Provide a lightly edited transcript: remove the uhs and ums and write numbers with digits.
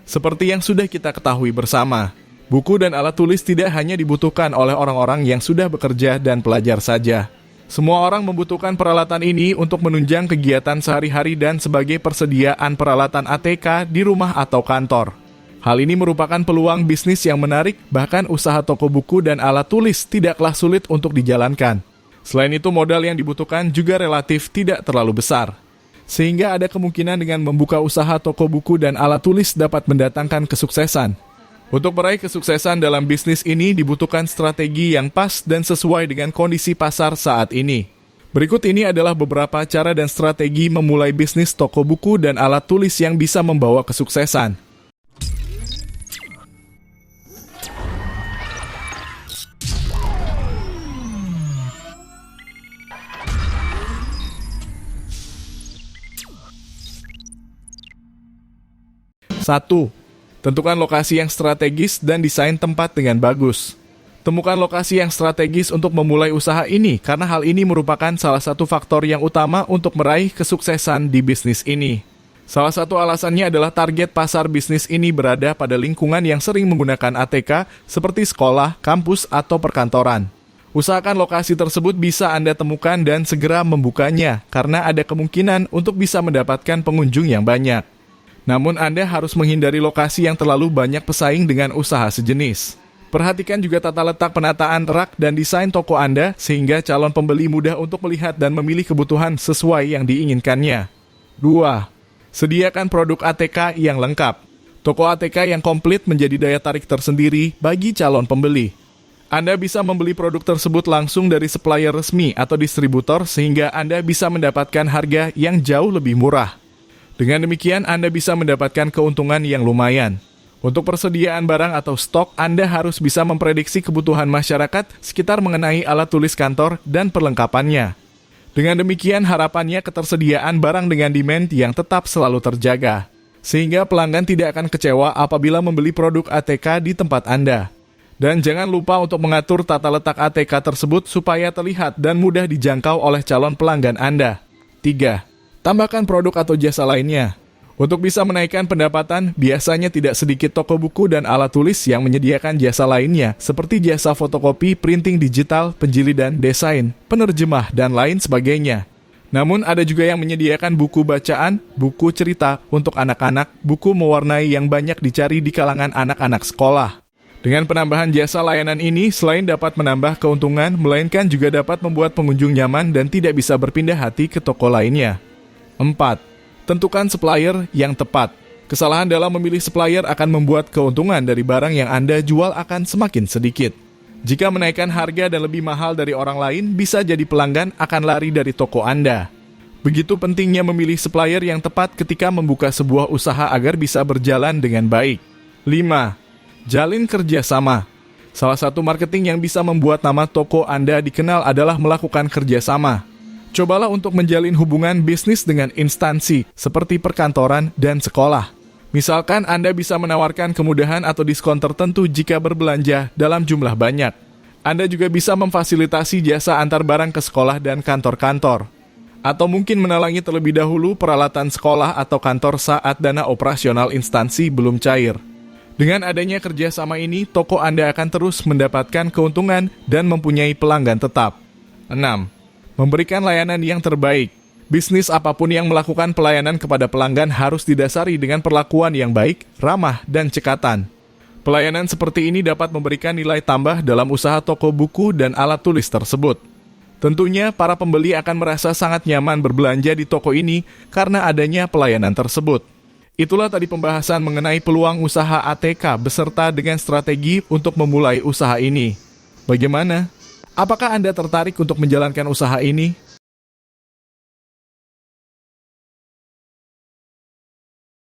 Seperti yang sudah kita ketahui bersama, buku dan alat tulis tidak hanya dibutuhkan oleh orang-orang yang sudah bekerja dan pelajar saja. Semua orang membutuhkan peralatan ini untuk menunjang kegiatan sehari-hari dan sebagai persediaan peralatan ATK di rumah atau kantor. Hal ini merupakan peluang bisnis yang menarik, bahkan usaha toko buku dan alat tulis tidaklah sulit untuk dijalankan. Selain itu, modal yang dibutuhkan juga relatif tidak terlalu besar. Sehingga ada kemungkinan dengan membuka usaha toko buku dan alat tulis dapat mendatangkan kesuksesan. Untuk meraih kesuksesan dalam bisnis ini dibutuhkan strategi yang pas dan sesuai dengan kondisi pasar saat ini. Berikut ini adalah beberapa cara dan strategi memulai bisnis toko buku dan alat tulis yang bisa membawa kesuksesan. Satu, tentukan lokasi yang strategis dan desain tempat dengan bagus. Temukan lokasi yang strategis untuk memulai usaha ini karena hal ini merupakan salah satu faktor yang utama untuk meraih kesuksesan di bisnis ini. Salah satu alasannya adalah target pasar bisnis ini berada pada lingkungan yang sering menggunakan ATK seperti sekolah, kampus, atau perkantoran. Usahakan lokasi tersebut bisa Anda temukan dan segera membukanya karena ada kemungkinan untuk bisa mendapatkan pengunjung yang banyak. Namun Anda harus menghindari lokasi yang terlalu banyak pesaing dengan usaha sejenis. Perhatikan juga tata letak penataan rak dan desain toko Anda sehingga calon pembeli mudah untuk melihat dan memilih kebutuhan sesuai yang diinginkannya. 2. Sediakan produk ATK yang lengkap. Toko ATK yang komplit menjadi daya tarik tersendiri bagi calon pembeli. Anda bisa membeli produk tersebut langsung dari supplier resmi atau distributor sehingga Anda bisa mendapatkan harga yang jauh lebih murah. Dengan demikian, Anda bisa mendapatkan keuntungan yang lumayan. Untuk persediaan barang atau stok, Anda harus bisa memprediksi kebutuhan masyarakat sekitar mengenai alat tulis kantor dan perlengkapannya. Dengan demikian, harapannya ketersediaan barang dengan demand yang tetap selalu terjaga. Sehingga pelanggan tidak akan kecewa apabila membeli produk ATK di tempat Anda. Dan jangan lupa untuk mengatur tata letak ATK tersebut supaya terlihat dan mudah dijangkau oleh calon pelanggan Anda. 3. Tambahkan produk atau jasa lainnya. Untuk bisa menaikkan pendapatan, biasanya tidak sedikit toko buku dan alat tulis yang menyediakan jasa lainnya, seperti jasa fotokopi, printing digital, penjilidan, desain, penerjemah, dan lain sebagainya. Namun ada juga yang menyediakan buku bacaan, buku cerita untuk anak-anak, buku mewarnai yang banyak dicari di kalangan anak-anak sekolah. Dengan penambahan jasa layanan ini, selain dapat menambah keuntungan, melainkan juga dapat membuat pengunjung nyaman dan tidak bisa berpindah hati ke toko lainnya. 4. Tentukan supplier yang tepat. Kesalahan dalam memilih supplier akan membuat keuntungan dari barang yang Anda jual akan semakin sedikit. Jika menaikkan harga dan lebih mahal dari orang lain, bisa jadi pelanggan akan lari dari toko Anda. Begitu pentingnya memilih supplier yang tepat ketika membuka sebuah usaha agar bisa berjalan dengan baik. 5. Jalin kerjasama. Salah satu marketing yang bisa membuat nama toko Anda dikenal adalah melakukan kerjasama. Cobalah untuk menjalin hubungan bisnis dengan instansi seperti perkantoran dan sekolah. Misalkan Anda bisa menawarkan kemudahan atau diskon tertentu jika berbelanja dalam jumlah banyak. Anda juga bisa memfasilitasi jasa antar barang ke sekolah dan kantor-kantor. Atau mungkin menalangi terlebih dahulu peralatan sekolah atau kantor saat dana operasional instansi belum cair. Dengan adanya kerjasama ini, toko Anda akan terus mendapatkan keuntungan dan mempunyai pelanggan tetap. 6. Memberikan layanan yang terbaik. Bisnis apapun yang melakukan pelayanan kepada pelanggan harus didasari dengan perlakuan yang baik, ramah, dan cekatan. Pelayanan seperti ini dapat memberikan nilai tambah dalam usaha toko buku dan alat tulis tersebut. Tentunya, para pembeli akan merasa sangat nyaman berbelanja di toko ini karena adanya pelayanan tersebut. Itulah tadi pembahasan mengenai peluang usaha ATK beserta dengan strategi untuk memulai usaha ini. Bagaimana? Apakah Anda tertarik untuk menjalankan usaha ini?